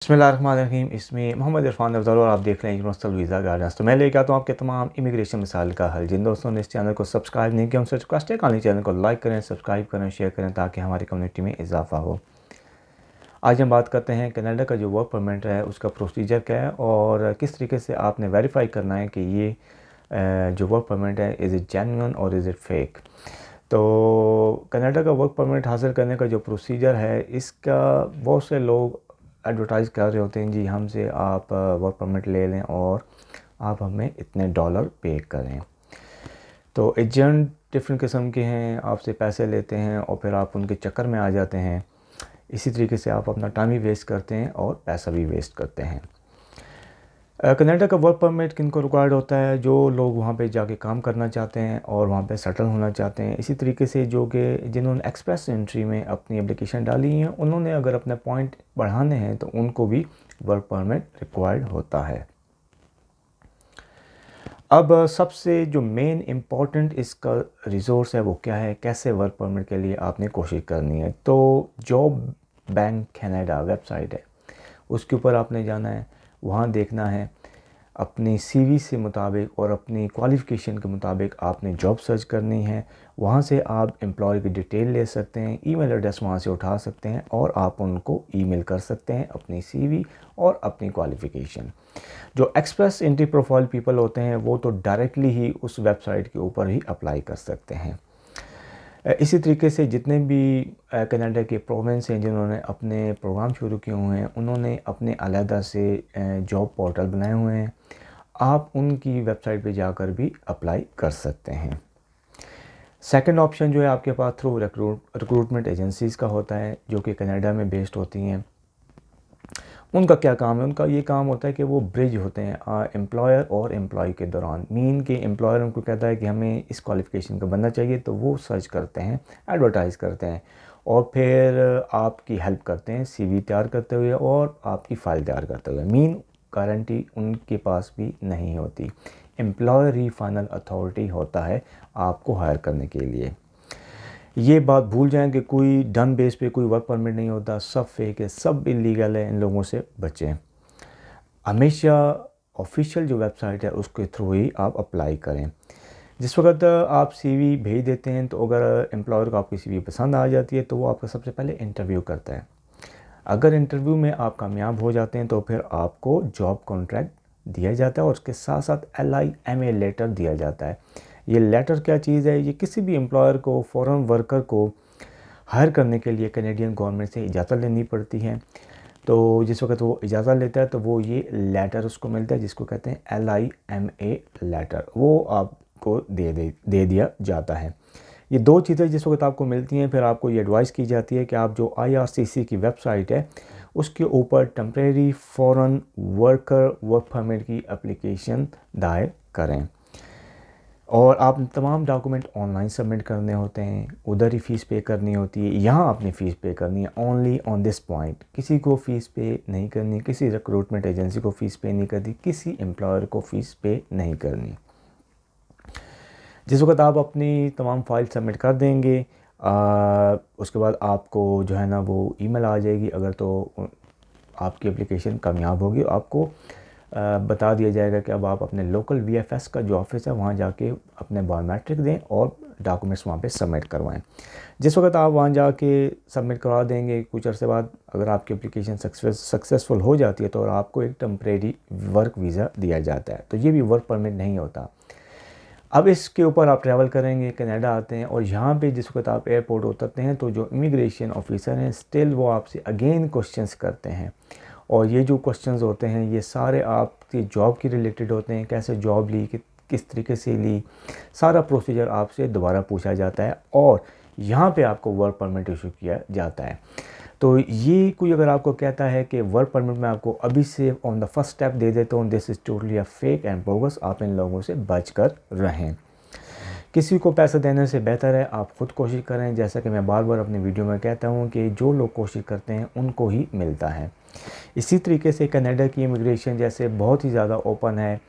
बिस्मिल्लाहिर्रहमानिर्रहीम। इसमें मोहम्मद इरफान अफजल और आप देख रहे हैं यूनिवर्सल वीज़ा गाइडेंस। तो मैं लेकर आता हूँ आपके तमाम इमिग्रेशन मिसाइल का हल। जिन दोस्तों ने इस चैनल को सब्सक्राइब नहीं किया उनसे रिक्वेस्ट है कि चैनल को लाइक करें, सब्सक्राइब करें, शेयर करें ताकि हमारी कम्युनिटी में इजाफा हो। आज हम बात करते हैं कनाडा का जो वर्क परमिट है उसका प्रोसीजर क्या है और किस तरीके से आपने वेरीफाई करना है कि ये जो वर्क परमिट है इज़ इट जेन्युइन और इज़ इट फेक। तो कनाडा का वर्क परमिट हासिल करने का जो प्रोसीजर है इसका बहुत से लोग एडवर्टाइज़ कर रहे होते हैं, जी हमसे आप वर्क परमिट ले लें और आप हमें इतने डॉलर पे करें। तो एजेंट डिफरेंट किस्म के हैं, आपसे पैसे लेते हैं और फिर आप उनके चक्कर में आ जाते हैं। इसी तरीके से आप अपना टाइम भी वेस्ट करते हैं और पैसा भी वेस्ट करते हैं। कनाडा का वर्क परमिट किन को रिक्वायर्ड होता है? जो लोग वहाँ पे जाके काम करना चाहते हैं और वहाँ पे सेटल होना चाहते हैं। इसी तरीके से जो कि जिन्होंने एक्सप्रेस एंट्री में अपनी एप्लीकेशन डाली है उन्होंने अगर अपने पॉइंट बढ़ाने हैं तो उनको भी वर्क परमिट रिक्वायर्ड होता है। अब सबसे जो मेन इम्पॉर्टेंट इसका रिसोर्स है वो क्या है, कैसे वर्क परमिट के लिए आपने कोशिश करनी है? तो जॉब बैंक कनाडा वेबसाइट है, उसके ऊपर आपने जाना है। वहाँ देखना है अपनी सीवी से मुताबिक और अपनी क्वालिफ़िकेशन के मुताबिक आपने जॉब सर्च करनी है। वहाँ से आप एम्प्लॉय की डिटेल ले सकते हैं, ईमेल एड्रेस वहाँ से उठा सकते हैं और आप उनको ईमेल कर सकते हैं अपनी सीवी और अपनी क्वालिफ़िकेशन। जो एक्सप्रेस एंट्री प्रोफाइल पीपल होते हैं वो तो डायरेक्टली ही उस वेबसाइट के ऊपर ही अप्लाई कर सकते हैं। इसी तरीके से जितने भी कनाडा के प्रोविंस हैं जिन्होंने अपने प्रोग्राम शुरू किए हुए हैं उन्होंने अपने अलहदा से जॉब पोर्टल बनाए हुए हैं। आप उनकी वेबसाइट पे जाकर भी अप्लाई कर सकते हैं। सेकंड ऑप्शन जो है आपके पास थ्रू रिक्रूटमेंट एजेंसीज़ का होता है जो कि कनाडा में बेस्ड होती हैं। उनका क्या काम है? उनका ये काम होता है कि वो ब्रिज होते हैं एम्प्लॉयर और एम्प्लॉय के दौरान। मीन के एम्प्लॉयर उनको कहता है कि हमें इस क्वालिफ़िकेशन का बंदा चाहिए, तो वो सर्च करते हैं, एडवर्टाइज़ करते हैं और फिर आपकी हेल्प करते हैं सीवी तैयार करते हुए और आपकी फ़ाइल तैयार करते हुए। मीन गारंटी उनके पास भी नहीं होती, एम्प्लॉयर ही फाइनल अथॉरिटी होता है आपको हायर करने के लिए। ये बात भूल जाएं कि कोई डन बेस पे कोई वर्क परमिट नहीं होता, सब फेक है, सब इलीगल है, इन लोगों से बचें। हमेशा ऑफिशियल जो वेबसाइट है उसके थ्रू ही आप अप्लाई करें। जिस वक्त आप सीवी भेज देते हैं तो अगर एम्प्लॉयर को आपकी सीवी पसंद आ जाती है तो वो आपका सबसे पहले इंटरव्यू करता है। अगर इंटरव्यू में आप कामयाब हो जाते हैं तो फिर आपको जॉब कॉन्ट्रैक्ट दिया जाता है और उसके साथ साथ LIMA लेटर दिया जाता है। ये लेटर क्या चीज़ है? ये किसी भी एम्प्लॉयर को फॉरेन वर्कर को हायर करने के लिए कनेडियन गवर्नमेंट से इजाज़त लेनी पड़ती है। तो जिस वक्त वो इजाज़त लेता है तो वो ये लेटर उसको मिलता है जिसको कहते हैं LIMA लेटर, वो आपको दे दिया जाता है। ये दो चीज़ें जिस वक्त आपको मिलती हैं फिर आपको ये एडवाइस की जाती है कि आप जो IRCC की वेबसाइट है उसके ऊपर temporary foreign worker work permit की एप्लीकेशन दायर करें और आप तमाम डॉक्यूमेंट ऑनलाइन सबमिट करने होते हैं। उधर ही फ़ीस पे करनी होती है, यहाँ आपने फ़ीस पे करनी है ओनली ऑन दिस पॉइंट। किसी को फ़ीस पे नहीं करनी, किसी रिक्रूटमेंट एजेंसी को फ़ीस पे नहीं करनी, किसी एम्प्लॉयर को फ़ीस पे नहीं करनी। जिस वक्त आप अपनी तमाम फाइल सबमिट कर देंगे उसके बाद आपको जो है ना वो ईमेल आ जाएगी। अगर तो आपकी एप्लीकेशन कामयाब होगी आपको बता दिया जाएगा कि अब आप अपने लोकल VFS का जो ऑफिस है वहाँ जाके अपने बायोमेट्रिक दें और डॉक्यूमेंट्स वहाँ पे सबमिट करवाएं। जिस वक्त आप वहाँ जाके सबमिट करवा देंगे कुछ अर्से बाद अगर आपकी एप्लीकेशन सक्सेसफुल हो जाती है तो आपको एक टेम्परेरी वर्क वीज़ा दिया जाता है। तो ये भी वर्क परमिट नहीं होता। अब इसके ऊपर आप ट्रैवल करेंगे, कनाडा आते हैं और यहाँ पे जिस वक्त आप एयरपोर्ट उतरते हैं तो जो इमिग्रेशन ऑफिसर हैं स्टिल वो आपसे अगेन क्वेश्चंस करते हैं और ये जो क्वेश्चंस होते हैं ये सारे आपकी जॉब के रिलेटेड होते हैं। कैसे जॉब ली, किस तरीके से ली, सारा प्रोसीजर आपसे दोबारा पूछा जाता है और यहाँ पे आपको वर्क परमिट इशू किया जाता है। तो ये कोई अगर आपको कहता है कि वर्क परमिट में आपको अभी से ऑन द फर्स्ट स्टेप दे देता हूँ, this is totally a fake and bogus. आप इन लोगों से बच कर रहें। किसी को पैसा देने से बेहतर है आप ख़ुद कोशिश करें। जैसा कि मैं बार बार अपनी वीडियो में कहता हूँ कि जो लोग कोशिश करते हैं उनको ही मिलता है। इसी तरीके से कनाडा की इमिग्रेशन जैसे बहुत ही ज़्यादा ओपन है,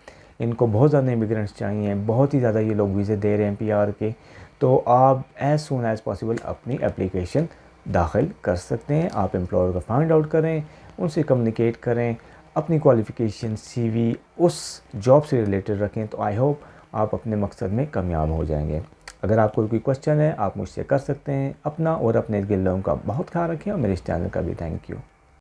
इनको बहुत ज़्यादा इमिग्रेंट्स चाहिए, बहुत ही ज़्यादा ये लोग वीज़े दे रहे हैं PR के। तो आप एज़ सून एज़ पॉसिबल अपनी एप्लीकेशन दाखिल कर सकते हैं। आप एम्प्लॉयर को फाइंड आउट करें, उनसे कम्युनिकेट करें, अपनी क्वालिफ़िकेशन CV उस जॉब से रिलेटेड रखें। तो आई होप आप अपने मकसद में कामयाब हो जाएंगे। अगर आपको कोई क्वेश्चन है आप मुझसे कर सकते हैं। अपना और अपने इर्द गिर्द लोगों का बहुत ख्याल रखें और मेरे इस चैनल का भी थैंक यू।